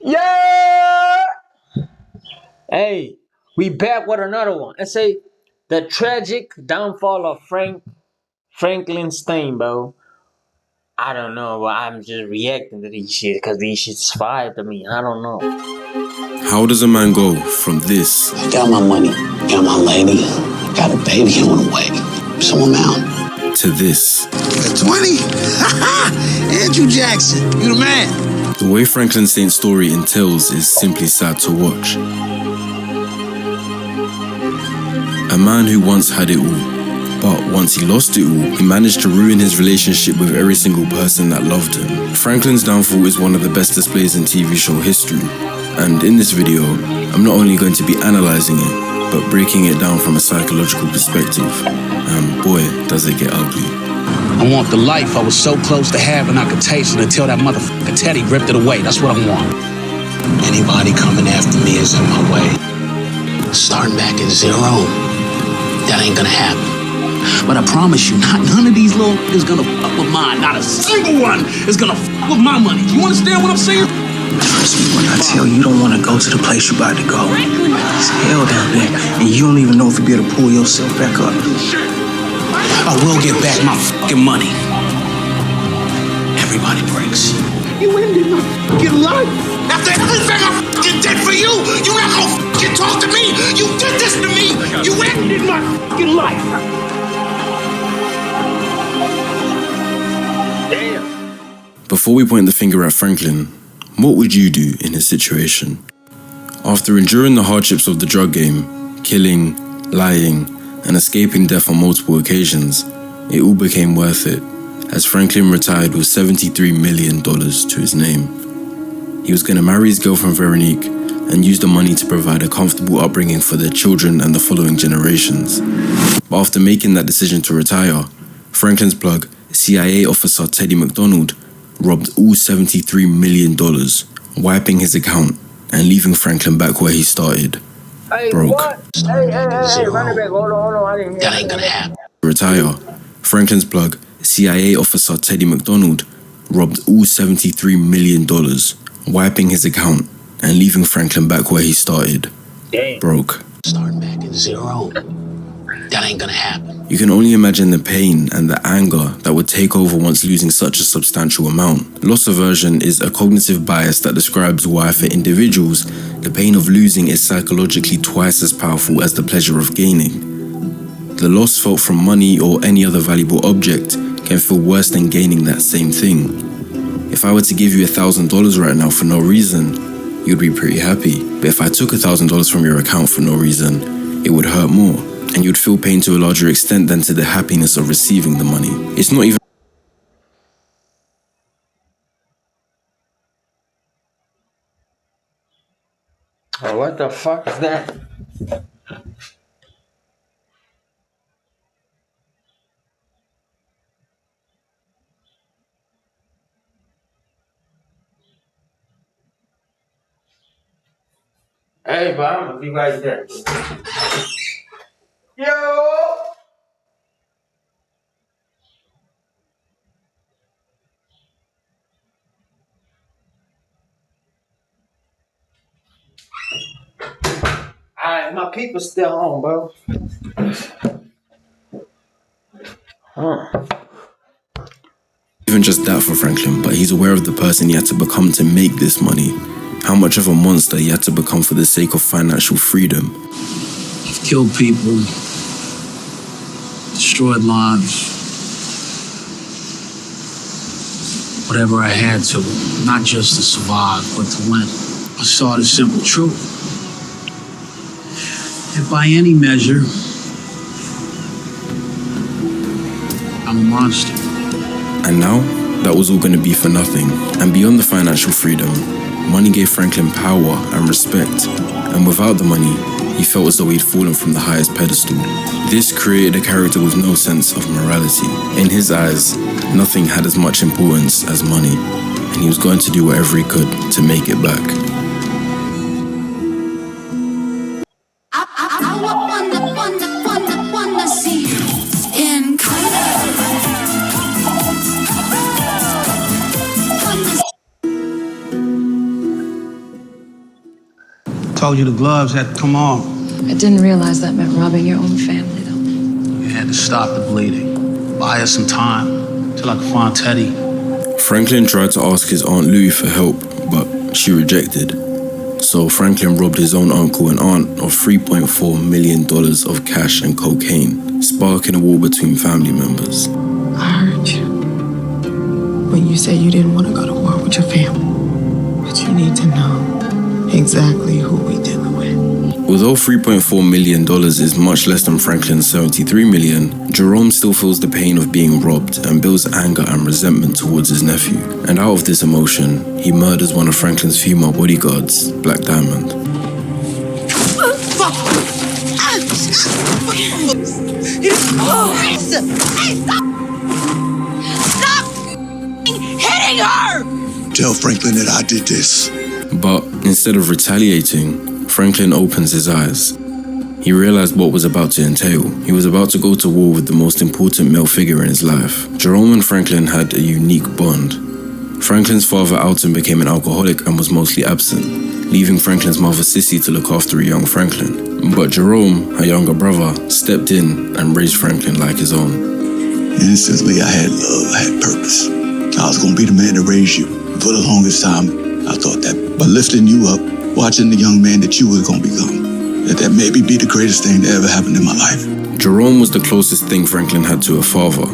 Yeah! Hey, we back with another one. Let's say the tragic downfall of Franklin Stein, bro. I don't know, but I'm just reacting to these shit because these shit's fire to me. I don't know. How does a man go from this? I got my money, got my lady, got a baby on the way. So I'm out. To this. 20? Andrew Jackson, you the man. The way Franklin Saint's story entails is simply sad to watch. A man who once had it all, but once he lost it all, he managed to ruin his relationship with every single person that loved him. Franklin's downfall is one of the best displays in TV show history, and in this video, I'm not only going to be analysing it, but breaking it down from a psychological perspective, and boy, does it get ugly. I want the life I was so close to having I could taste it until that motherfucker Teddy ripped it away. That's what I want. Anybody coming after me is in my way. Starting back at zero, that ain't gonna happen. But I promise you, none of these little is gonna fuck with mine. Not a single one is gonna fuck with my money. You understand what I'm saying? Trust me when I tell you, you don't want to go to the place you're about to go. It's hell down there, and you don't even know if you'll be able to pull yourself back up. I will get back my fucking money. Everybody breaks. You ended my fucking life. After everything I fucking did for you, you're not gonna fucking talk to me. You did this to me. You ended my fucking life. Before we point the finger at Franklin, what would you do in his situation? After enduring the hardships of the drug game, killing, lying, and escaping death on multiple occasions, it all became worth it, as Franklin retired with $73 million to his name. He was going to marry his girlfriend Veronique and use the money to provide a comfortable upbringing for their children and the following generations. But after making that decision to retire, Franklin's plug, CIA officer Teddy McDonald, robbed all $73 million, wiping his account and leaving Franklin back where he started, broke. Hey, run it back. Hold on. I didn't hear That ain't gonna happen. To retire, Franklin's plug, CIA officer Teddy McDonald, robbed all $73 million, wiping his account and leaving Franklin back where he started, broke. Starting back at zero. That ain't gonna happen. You can only imagine the pain and the anger that would take over once losing such a substantial amount. Loss aversion is a cognitive bias that describes why, for individuals, the pain of losing is psychologically twice as powerful as the pleasure of gaining. The loss felt from money or any other valuable object can feel worse than gaining that same thing. If I were to give you $1,000 right now for no reason, you'd be pretty happy. But if I took $1,000 from your account for no reason, it would hurt more, and you'd feel pain to a larger extent than to the happiness of receiving the money. It's not even Oh, what the fuck is that? Hey, but I'm gonna be right there. Yo! Alright, my people's still on, bro. even just that for Franklin, but he's aware of the person he had to become to make this money. How much of a monster he had to become for the sake of financial freedom. I've killed people, destroyed lives, whatever I had to, not just to survive, but to win. I saw the simple truth. If by any measure, I'm a monster. And now, that was all going to be for nothing. And beyond the financial freedom, money gave Franklin power and respect. And without the money, he felt as though he'd fallen from the highest pedestal. This created a character with no sense of morality. In his eyes, nothing had as much importance as money, and he was going to do whatever he could to make it back. Wanna see you in told you the gloves had to come off. I didn't realize that meant robbing your own family, though. You had to stop the bleeding. Buy us some time till I could find Teddy. Franklin tried to ask his Aunt Louie for help, but she rejected. So Franklin robbed his own uncle and aunt of $3.4 million of cash and cocaine, sparking a war between family members. I heard you when you said you didn't want to go to war with your family. But you need to know exactly who we dealing with. Although $3.4 million is much less than Franklin's $73 million, Jerome still feels the pain of being robbed and builds anger and resentment towards his nephew. And out of this emotion, he murders one of Franklin's female bodyguards, Black Diamond. Stop hitting her! Tell Franklin that I did this. But instead of retaliating, Franklin opens his eyes. He realized what was about to entail. He was about to go to war with the most important male figure in his life. Jerome and Franklin had a unique bond. Franklin's father, Alton, became an alcoholic and was mostly absent, leaving Franklin's mother, Sissy, to look after a young Franklin. But Jerome, her younger brother, stepped in and raised Franklin like his own. Instantly, I had love, I had purpose. I was gonna be the man to raise you. For the longest time, I thought that by lifting you up, watching the young man that you were gonna become, that maybe be the greatest thing that ever happened in my life. Jerome was the closest thing Franklin had to a father,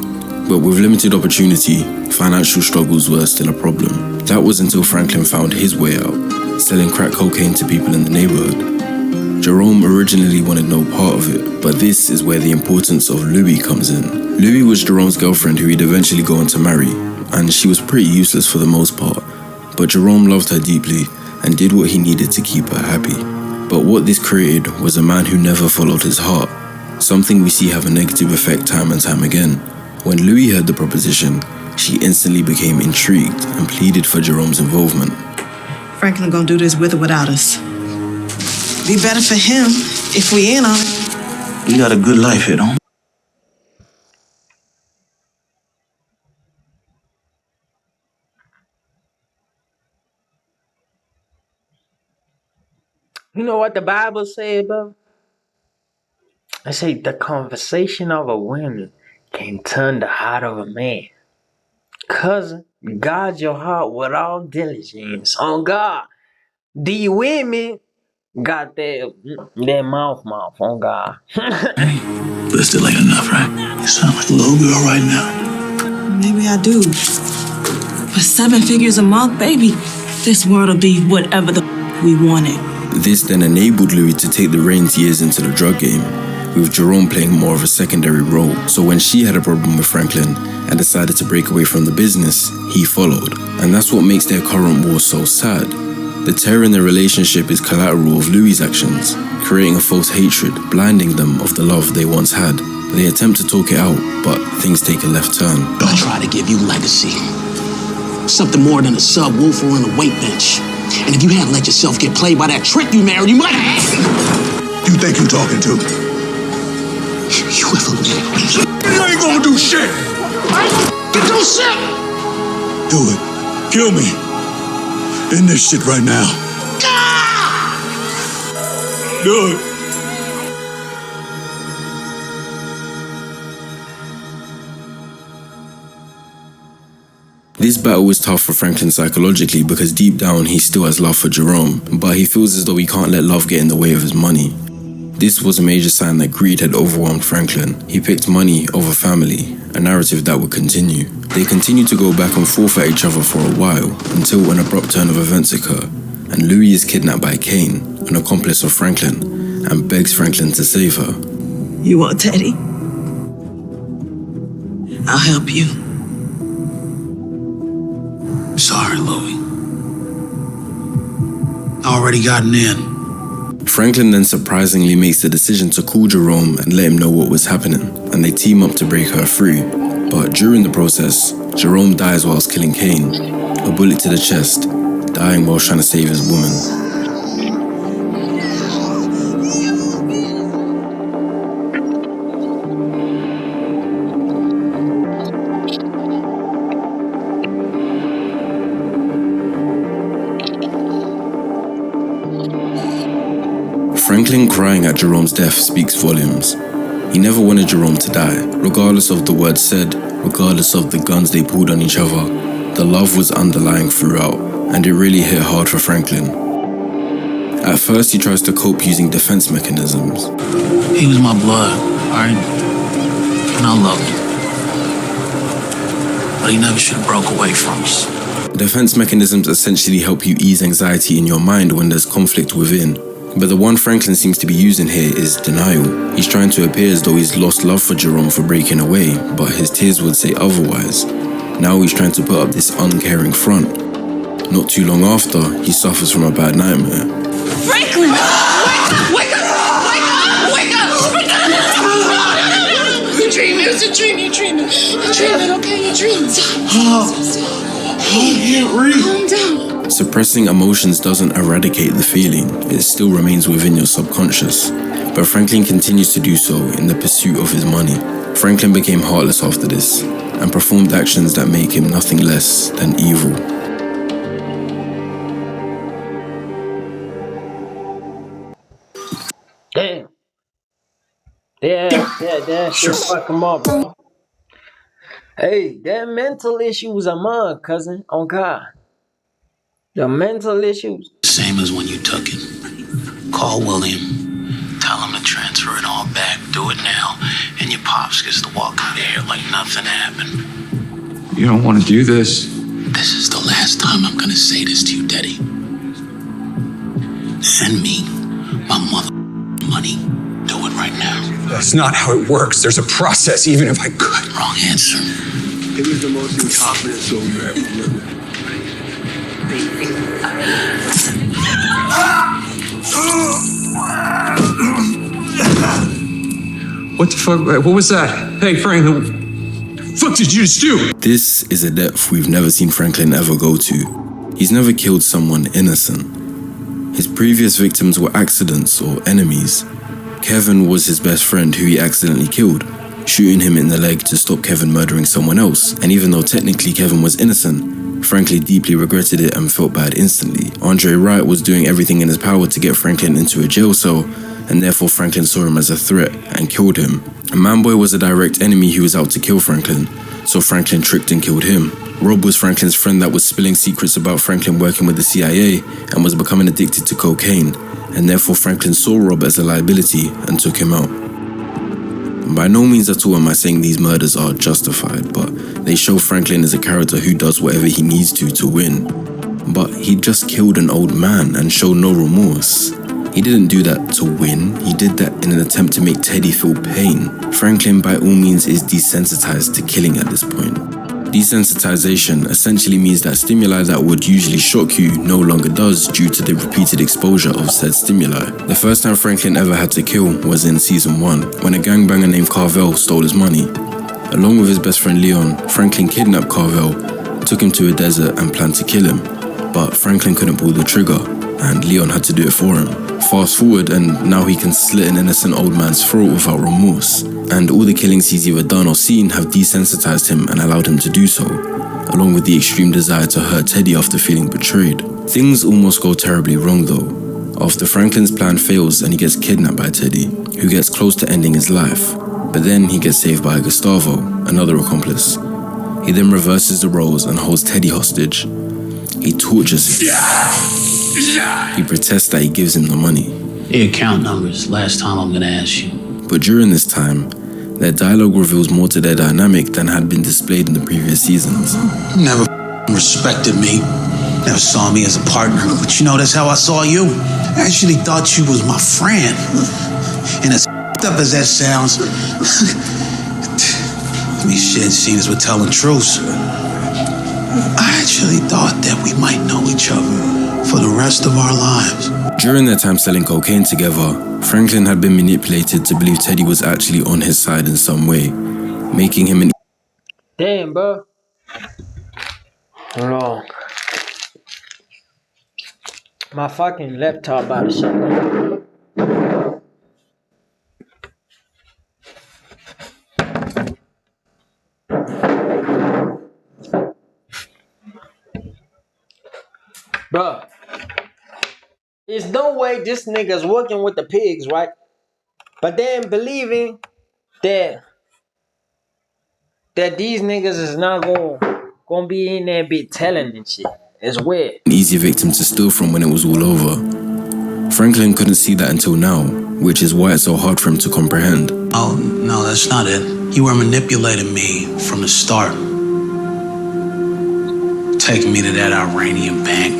but with limited opportunity, financial struggles were still a problem. That was until Franklin found his way out, selling crack cocaine to people in the neighborhood. Jerome originally wanted no part of it, but this is where the importance of Louie comes in. Louie was Jerome's girlfriend who he'd eventually go on to marry, and she was pretty useless for the most part, but Jerome loved her deeply and did what he needed to keep her happy. But what this created was a man who never followed his heart, something we see have a negative effect time and time again. When Louie heard the proposition, she instantly became intrigued and pleaded for Jerome's involvement. Franklin gonna do this with or without us. Be better for him if we in on it. You got a good life here, don't? You know what the Bible said, bro? I say the conversation of a woman can turn the heart of a man. Cousin, guard your heart with all diligence. On God. The women got their mouth on God. But it still ain't enough, right? You sound like a little girl right now. Maybe I do. For 7 figures a month, baby, this world'll be whatever the we want it. This then enabled Louie to take the reins years into the drug game, with Jerome playing more of a secondary role. So when she had a problem with Franklin and decided to break away from the business, he followed. And that's what makes their current war so sad. The tear in their relationship is collateral of Louie's actions, creating a false hatred, blinding them of the love they once had. They attempt to talk it out, but things take a left turn. I try to give you legacy. Something more than a subwoofer and a weight bench. And if you hadn't let yourself get played by that trick you married, you might have. You think you talking to? You ever live? You ain't gonna do shit! You do shit! Do it. Kill me. End this shit right now. Do it. This battle is tough for Franklin psychologically because deep down he still has love for Jerome, but he feels as though he can't let love get in the way of his money. This was a major sign that greed had overwhelmed Franklin. He picked money over family, a narrative that would continue. They continued to go back and forth at each other for a while, until an abrupt turn of events occur, and Louie is kidnapped by Kane, an accomplice of Franklin, and begs Franklin to save her. You want Teddy? I'll help you. Sorry, Louie. Already gotten in. Franklin then surprisingly makes the decision to call Jerome and let him know what was happening, and they team up to break her free. But during the process, Jerome dies whilst killing Kane, a bullet to the chest, dying while trying to save his woman. Franklin crying at Jerome's death speaks volumes. He never wanted Jerome to die, regardless of the words said, regardless of the guns they pulled on each other. The love was underlying throughout, and it really hit hard for Franklin. At first, he tries to cope using defense mechanisms. He was my blood, alright? And I loved him. But he never should have broke away from us. Defense mechanisms essentially help you ease anxiety in your mind when there's conflict within. But the one Franklin seems to be using here is denial. He's trying to appear as though he's lost love for Jerome for breaking away, but his tears would say otherwise. Now he's trying to put up this uncaring front. Not too long after, he suffers from a bad nightmare. Franklin! Wake up! Wake up! Wake up! Wake up! Wake up! You're dreaming. It's a dream. You're dreaming. You're dreaming, okay? You're dreaming. Calm down. Suppressing emotions doesn't eradicate the feeling, it still remains within your subconscious. But Franklin continues to do so in the pursuit of his money. Franklin became heartless after this, and performed actions that make him nothing less than evil. Damn. That shit fuck him up, bro. Hey, that mental issues are mine, cousin. On God. The mental issues. Same as when you took it. Call William. Tell him to transfer it all back. Do it now. And your pops gets to walk out of here like nothing happened. You don't want to do this. This is the last time I'm gonna say this to you, Daddy. Send me my mother money. Do it right now. That's not how it works. There's a process, even if I could. Wrong answer. It was the most incompetent soldier ever lived. What the fuck? What was that? Hey, Frank, what the fuck did you just do? This is a depth we've never seen Franklin ever go to. He's never killed someone innocent. His previous victims were accidents or enemies. Kevin was his best friend who he accidentally killed, shooting him in the leg to stop Kevin murdering someone else. And even though technically Kevin was innocent, Franklin deeply regretted it and felt bad instantly. Andre Wright was doing everything in his power to get Franklin into a jail cell, and therefore Franklin saw him as a threat and killed him. And Manboy was a direct enemy who was out to kill Franklin, so Franklin tricked and killed him. Rob was Franklin's friend that was spilling secrets about Franklin working with the CIA and was becoming addicted to cocaine, and therefore Franklin saw Rob as a liability and took him out. By no means at all am I saying these murders are justified, but they show Franklin as a character who does whatever he needs to win. But he just killed an old man and showed no remorse. He didn't do that to win, he did that in an attempt to make Teddy feel pain. Franklin by all means is desensitized to killing at this point. Desensitization essentially means that stimuli that would usually shock you no longer does due to the repeated exposure of said stimuli. The first time Franklin ever had to kill was in season 1, when a gangbanger named Carvel stole his money. Along with his best friend Leon, Franklin kidnapped Carvel, took him to a desert and planned to kill him. But Franklin couldn't pull the trigger, and Leon had to do it for him. Fast forward, and now he can slit an innocent old man's throat without remorse. And all the killings he's either done or seen have desensitized him and allowed him to do so, along with the extreme desire to hurt Teddy after feeling betrayed. Things almost go terribly wrong though. After Franklin's plan fails and he gets kidnapped by Teddy, who gets close to ending his life. But then he gets saved by Gustavo, another accomplice. He then reverses the roles and holds Teddy hostage. He tortures him. He protests that he gives him the money. The account numbers, last time I'm gonna ask you. But during this time, their dialogue reveals more to their dynamic than had been displayed in the previous seasons. Never respected me. Never saw me as a partner. But you know, that's how I saw you. I actually thought you was my friend. And as up as that sounds, these shit scenes were telling truths. I actually thought that we might know each other for the rest of our lives. During their time selling cocaine together, Franklin had been manipulated to believe Teddy was actually on his side in some way, making him an... Damn, bro. Hold on. My fucking laptop about to shut down. Bro. There's no way this nigga's working with the pigs, right? But then believing that these niggas is not gonna be in there be telling and shit. It's weird. An easy victim to steal from when it was all over. Franklin couldn't see that until now, which is why it's so hard for him to comprehend. Oh, no, that's not it. You were manipulating me from the start. Taking me to that Iranian bank,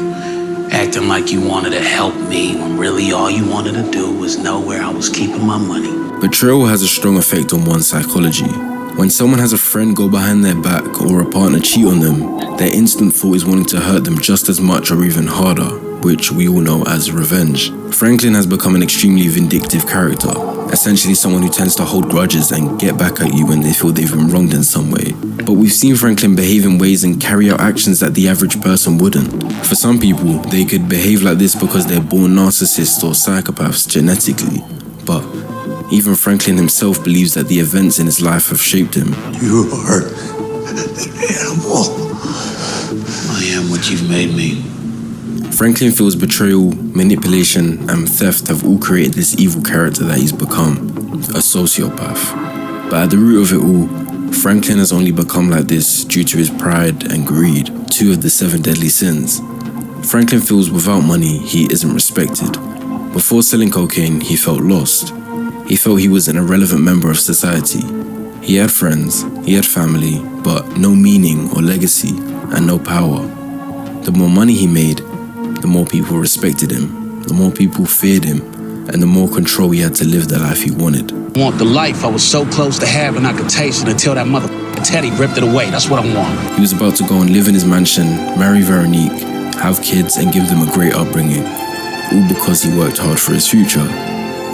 acting like you wanted to help me when really all you wanted to do was know where I was keeping my money. Betrayal has a strong effect on one's psychology. When someone has a friend go behind their back or a partner cheat on them, their instant thought is wanting to hurt them just as much or even harder, which we all know as revenge. Franklin has become an extremely vindictive character, essentially someone who tends to hold grudges and get back at you when they feel they've been wronged in some way. But we've seen Franklin behave in ways and carry out actions that the average person wouldn't. For some people, they could behave like this because they're born narcissists or psychopaths genetically, but even Franklin himself believes that the events in his life have shaped him. You are an animal. I am what you've made me. Franklin feels betrayal, manipulation, and theft have all created this evil character that he's become, a sociopath. But at the root of it all, Franklin has only become like this due to his pride and greed, two of the 7 deadly sins. Franklin feels without money, he isn't respected. Before selling cocaine, he felt lost. He felt he was an irrelevant member of society. He had friends, he had family, but no meaning or legacy, and no power. The more money he made, the more people respected him, the more people feared him, and the more control he had to live the life he wanted. I want the life I was so close to having I could taste it until that motherfucking Teddy ripped it away. That's what I want. He was about to go and live in his mansion, marry Veronique, have kids, and give them a great upbringing, all because he worked hard for his future.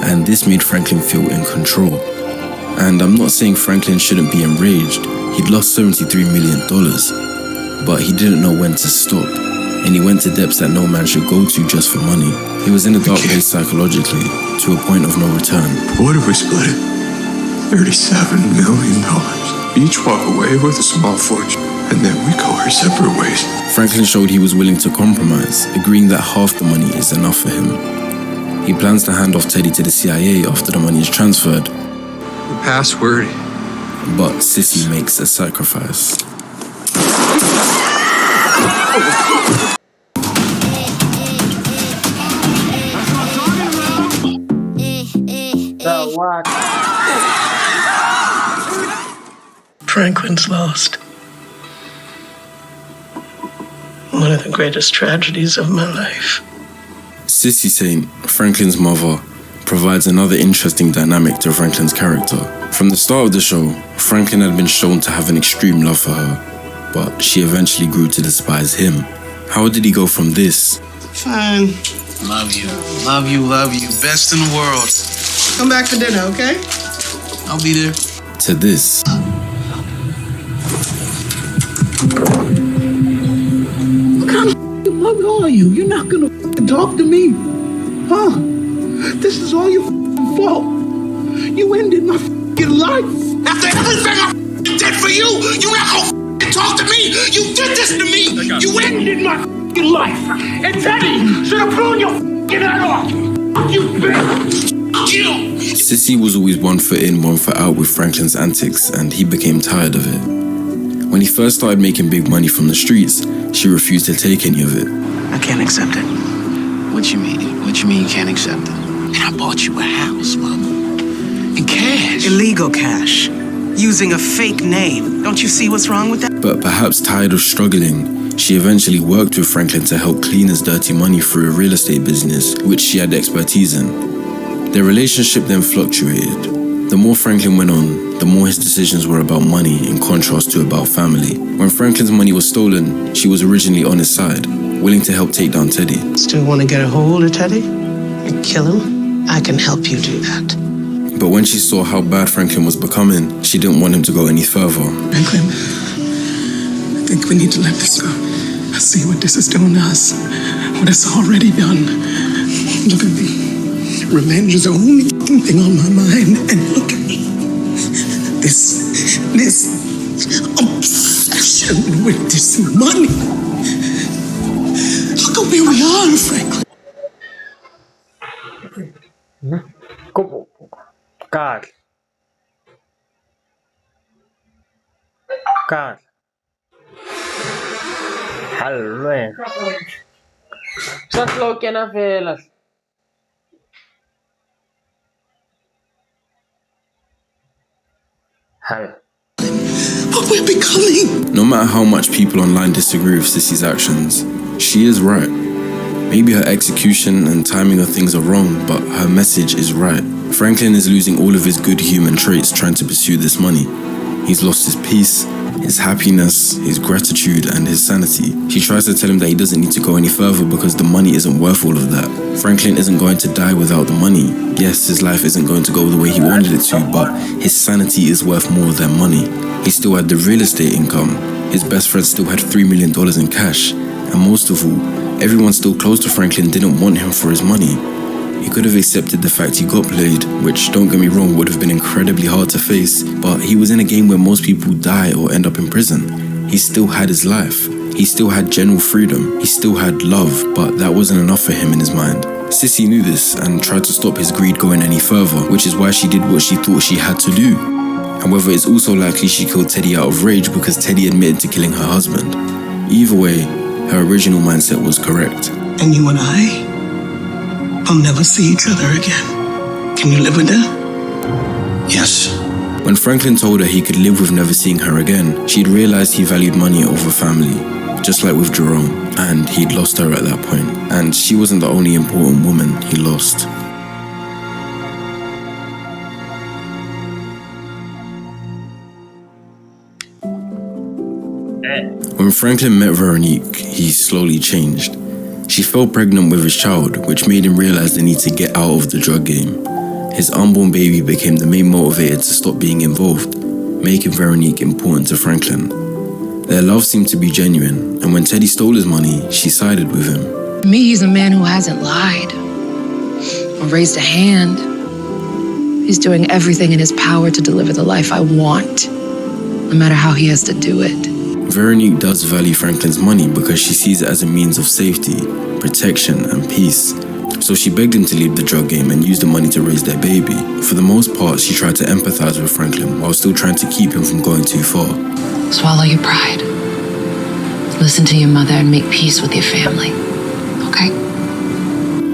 And this made Franklin feel in control. And I'm not saying Franklin shouldn't be enraged. He'd lost $73 million, but he didn't know when to stop. And he went to depths that no man should go to just for money. He was in a dark place psychologically, to a point of no return. What if we split it? $37 million. Each walk away with a small fortune, and then we go our separate ways. Franklin showed he was willing to compromise, agreeing that half the money is enough for him. He plans to hand off Teddy to the CIA after the money is transferred. The password. But Sissy makes a sacrifice. Franklin's lost. One of the greatest tragedies of my life. Sissy Saint, Franklin's mother, provides another interesting dynamic to Franklin's character. From the start of the show, Franklin had been shown to have an extreme love for her, but she eventually grew to despise him. How did he go from this? Fine. Love you. Love you, love you. Best in the world. Come back for dinner, okay? I'll be there. To this? What kind of mother are you? You're not gonna talk to me, huh? This is all your fault. You ended my life. After everything I did for you, you not gonna talk to me. You did this to me. You ended my life. And Teddy should have blown your head off. You bitch. You. Sissy was always one foot in, one foot out with Franklin's antics, and he became tired of it. When he first started making big money from the streets, she refused to take any of it. I can't accept it. What you mean? What you mean you can't accept it? And I bought you a house, mama. In cash. Illegal cash. Using a fake name. Don't you see what's wrong with that? But perhaps tired of struggling, she eventually worked with Franklin to help clean his dirty money through a real estate business, which she had expertise in. Their relationship then fluctuated. The more Franklin went on, the more his decisions were about money in contrast to about family. When Franklin's money was stolen, she was originally on his side, willing to help take down Teddy. Still want to get a hold of Teddy? And kill him? I can help you do that. But when she saw how bad Franklin was becoming, she didn't want him to go any further. Franklin, I think we need to let this go. I see what this is doing to us. What it's already done. Look at me. Revenge is the only thing on my mind. And look at me. This obsession with this money. Look at where we are, Franklin. ¿Cómo? Carl. Carl. Hallo. Satt lo que na felas. Hallo. What we're becoming. No matter how much people online disagree with Sissy's actions, she is right. Maybe her execution and timing of things are wrong, but her message is right. Franklin is losing all of his good human traits trying to pursue this money. He's lost his peace, his happiness, his gratitude, and his sanity. She tries to tell him that he doesn't need to go any further because the money isn't worth all of that. Franklin isn't going to die without the money. Yes, his life isn't going to go the way he wanted it to, but his sanity is worth more than money. He still had the real estate income. His best friend still had $3 million in cash. And most of all, everyone still close to Franklin didn't want him for his money. He could have accepted the fact he got played, which, don't get me wrong, would have been incredibly hard to face, but he was in a game where most people die or end up in prison. He still had his life. He still had general freedom. He still had love, but that wasn't enough for him in his mind. Sissy knew this and tried to stop his greed going any further, which is why she did what she thought she had to do. However, it's also likely she killed Teddy out of rage because Teddy admitted to killing her husband. Either way, her original mindset was correct. And you and I will never see each other again. Can you live with that? Yes. When Franklin told her he could live with never seeing her again, she'd realized he valued money over family, just like with Jerome, and he'd lost her at that point. And she wasn't the only important woman he lost. When Franklin met Veronique, he slowly changed. She fell pregnant with his child, which made him realize the need to get out of the drug game. His unborn baby became the main motivator to stop being involved, making Veronique important to Franklin. Their love seemed to be genuine, and when Teddy stole his money, she sided with him. To me, he's a man who hasn't lied or raised a hand. He's doing everything in his power to deliver the life I want, no matter how he has to do it. Veronique does value Franklin's money because she sees it as a means of safety, protection, and peace. So she begged him to leave the drug game and use the money to raise their baby. For the most part, she tried to empathize with Franklin while still trying to keep him from going too far. Swallow your pride. Listen to your mother and make peace with your family. Okay?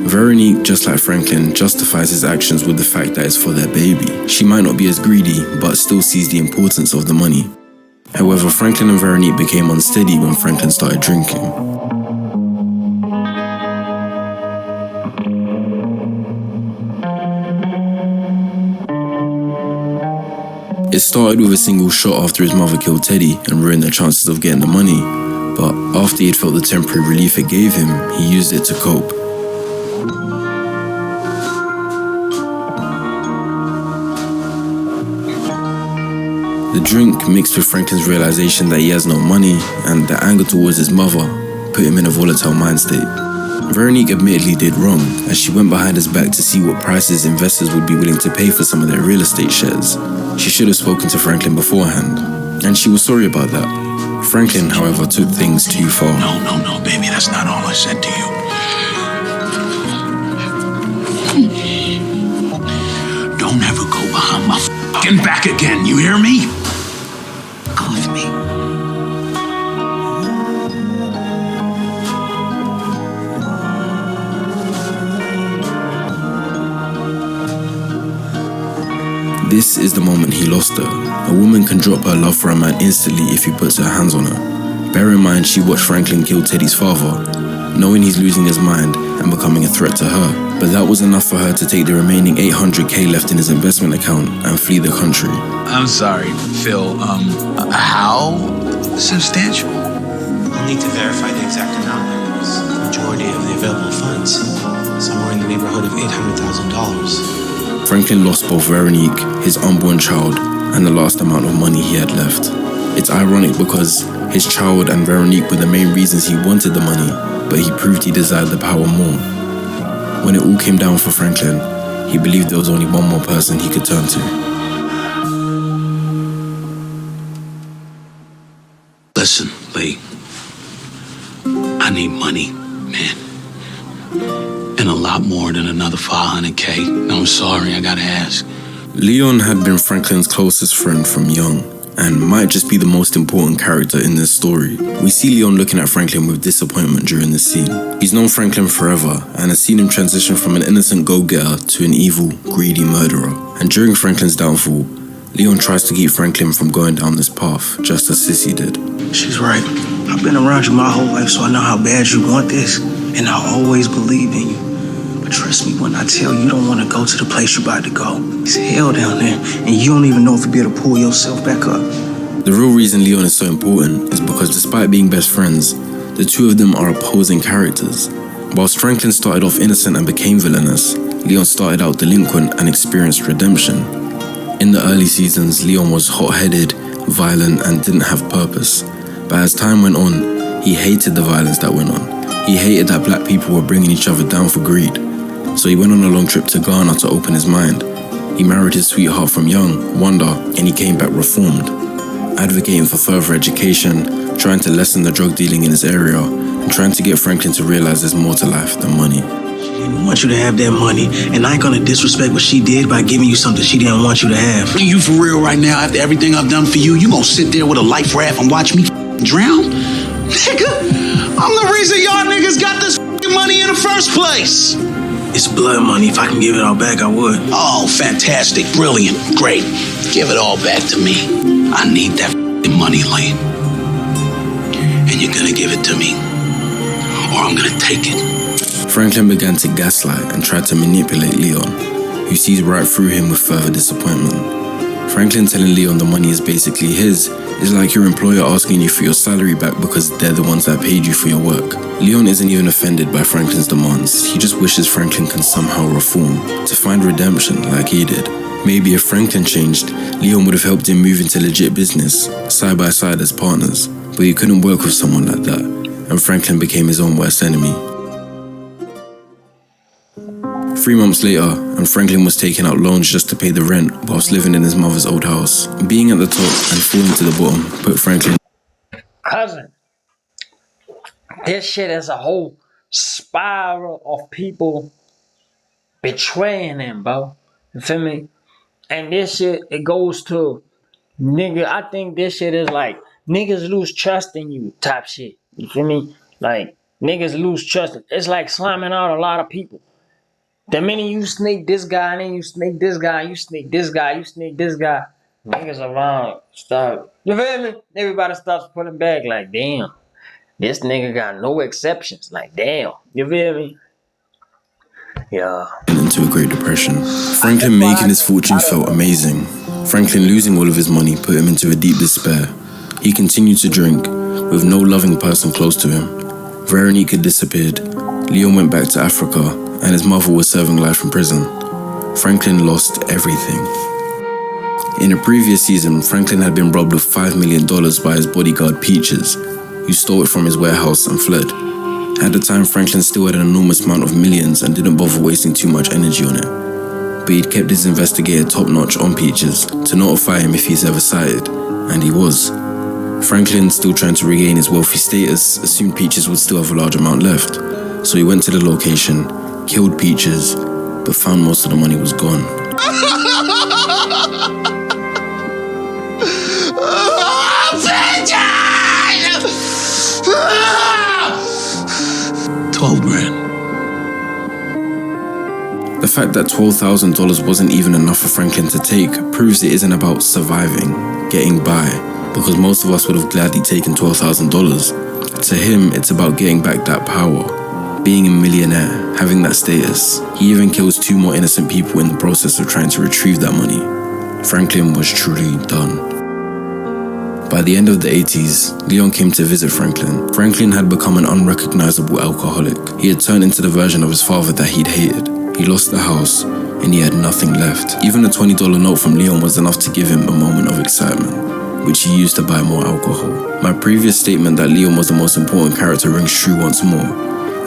Veronique, just like Franklin, justifies his actions with the fact that it's for their baby. She might not be as greedy, but still sees the importance of the money. However, Franklin and Veronique became unsteady when Franklin started drinking. It started with a single shot after his mother killed Teddy and ruined their chances of getting the money. But after he'd felt the temporary relief it gave him, he used it to cope. The drink, mixed with Franklin's realization that he has no money and the anger towards his mother, put him in a volatile mind state. Veronique admittedly did wrong, as she went behind his back to see what prices investors would be willing to pay for some of their real estate shares. She should have spoken to Franklin beforehand, and she was sorry about that. Franklin, however, took things too far. No, baby, that's not all I said to you. Don't ever go behind my fucking back again, you hear me? Off me. This is the moment he lost her. A woman can drop her love for a man instantly if he puts her hands on her. Bear in mind, she watched Franklin kill Teddy's father, knowing he's losing his mind and becoming a threat to her. But that was enough for her to take the remaining $800K left in his investment account and flee the country. I'm sorry, Phil. How substantial? We'll need to verify the exact amount. There was the majority of the available funds, somewhere in the neighborhood of $800,000. Franklin lost both Veronique, his unborn child, and the last amount of money he had left. It's ironic because his child and Veronique were the main reasons he wanted the money, but he proved he desired the power more. When it all came down for Franklin, he believed there was only one more person he could turn to. Listen, Lee. I need money, man. And a lot more than another 500K. No, I'm sorry, I gotta ask. Leon had been Franklin's closest friend from young, and might just be the most important character in this story. We see Leon looking at Franklin with disappointment during this scene. He's known Franklin forever, and has seen him transition from an innocent go-getter to an evil, greedy murderer. And during Franklin's downfall, Leon tries to keep Franklin from going down this path, just as Sissy did. She's right. I've been around you my whole life, so I know how bad you want this, and I always believe in you. But trust me when I tell you don't want to go to the place you're about to go. It's hell down there, and you don't even know if you'll be able to pull yourself back up. The real reason Leon is so important is because despite being best friends, the two of them are opposing characters. Whilst Franklin started off innocent and became villainous, Leon started out delinquent and experienced redemption. In the early seasons, Leon was hot-headed, violent, and didn't have purpose. But as time went on, he hated the violence that went on. He hated that black people were bringing each other down for greed. So he went on a long trip to Ghana to open his mind. He married his sweetheart from young, Wanda, and he came back reformed, advocating for further education, trying to lessen the drug dealing in his area, and trying to get Franklin to realize there's more to life than money. She didn't want you to have that money, and I ain't gonna disrespect what she did by giving you something she didn't want you to have. You for real right now, after everything I've done for you, you gonna sit there with a life raft and watch me drown? Nigga, I'm the reason y'all niggas got this money in the first place. It's blood money. If I can give it all back, I would. Oh, fantastic, brilliant, great. Give it all back to me. I need that money, Lane. And you're gonna give it to me, or I'm gonna take it. Franklin began to gaslight and tried to manipulate Leon, who sees right through him with further disappointment. Franklin telling Leon the money is basically his is like your employer asking you for your salary back because they're the ones that paid you for your work. Leon isn't even offended by Franklin's demands. He just wishes Franklin can somehow reform, to find redemption like he did. Maybe if Franklin changed, Leon would have helped him move into legit business, side by side as partners. But he couldn't work with someone like that, and Franklin became his own worst enemy. 3 months later, and Franklin was taking out loans just to pay the rent whilst living in his mother's old house. Being at the top and falling to the bottom put Franklin... Cousin, this shit is a whole spiral of people betraying him, bro. You feel me? And this shit, it goes to, nigga, I think this shit is like, niggas lose trust in you type shit. You feel me? Like, niggas lose trust. It's like slamming out a lot of people. The minute you snake this guy, and then you snake this guy, you snake this guy, you snake this guy, niggas around start, you feel me? Everybody starts pulling back like, damn, this nigga got no exceptions. Like, damn, you feel me? Yeah. Into a Great Depression. Franklin making his fortune felt amazing. Franklin losing all of his money put him into a deep despair. He continued to drink, with no loving person close to him. Veronica disappeared. Leon went back to Africa, and his mother was serving life in prison. Franklin lost everything. In a previous season, Franklin had been robbed of $5 million by his bodyguard Peaches, who stole it from his warehouse and fled. At the time, Franklin still had an enormous amount of millions and didn't bother wasting too much energy on it. But he'd kept his investigator top-notch on Peaches to notify him if he's ever sighted, and he was. Franklin, still trying to regain his wealthy status, assumed Peaches would still have a large amount left. So he went to the location, killed Peaches, but found most of the money was gone. $12,000. The fact that $12,000 wasn't even enough for Franklin to take proves it isn't about surviving, getting by, because most of us would have gladly taken $12,000. To him, it's about getting back that power, being a millionaire, having that status. He even kills 2 more innocent people in the process of trying to retrieve that money. Franklin was truly done. By the end of the 80s, Leon came to visit Franklin. Franklin had become an unrecognizable alcoholic. He had turned into the version of his father that he'd hated. He lost the house, and he had nothing left. Even a $20 note from Leon was enough to give him a moment of excitement, which he used to buy more alcohol. My previous statement that Leon was the most important character rings true once more,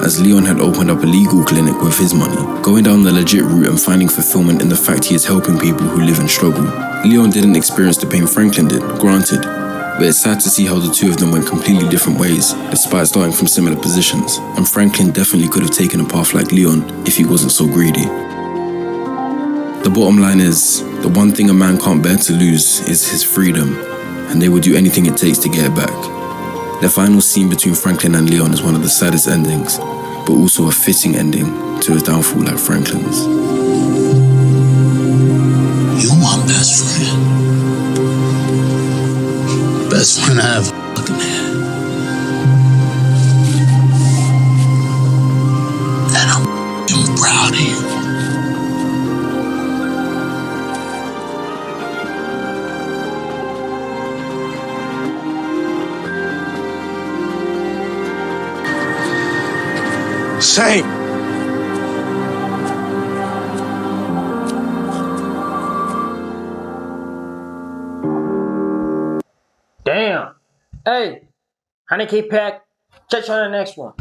as Leon had opened up a legal clinic with his money, going down the legit route and finding fulfillment in the fact he is helping people who live in struggle. Leon didn't experience the pain Franklin did, granted, but it's sad to see how the two of them went completely different ways, despite starting from similar positions. And Franklin definitely could have taken a path like Leon if he wasn't so greedy. The bottom line is, the one thing a man can't bear to lose is his freedom, and they will do anything it takes to get it back. The final scene between Franklin and Leon is one of the saddest endings, but also a fitting ending to a downfall like Franklin's. You're my best friend. Best friend I ever fucking had. And I'm fucking proud of you. Same. Damn. Hey, Honey Cake Pack, catch you on the next one.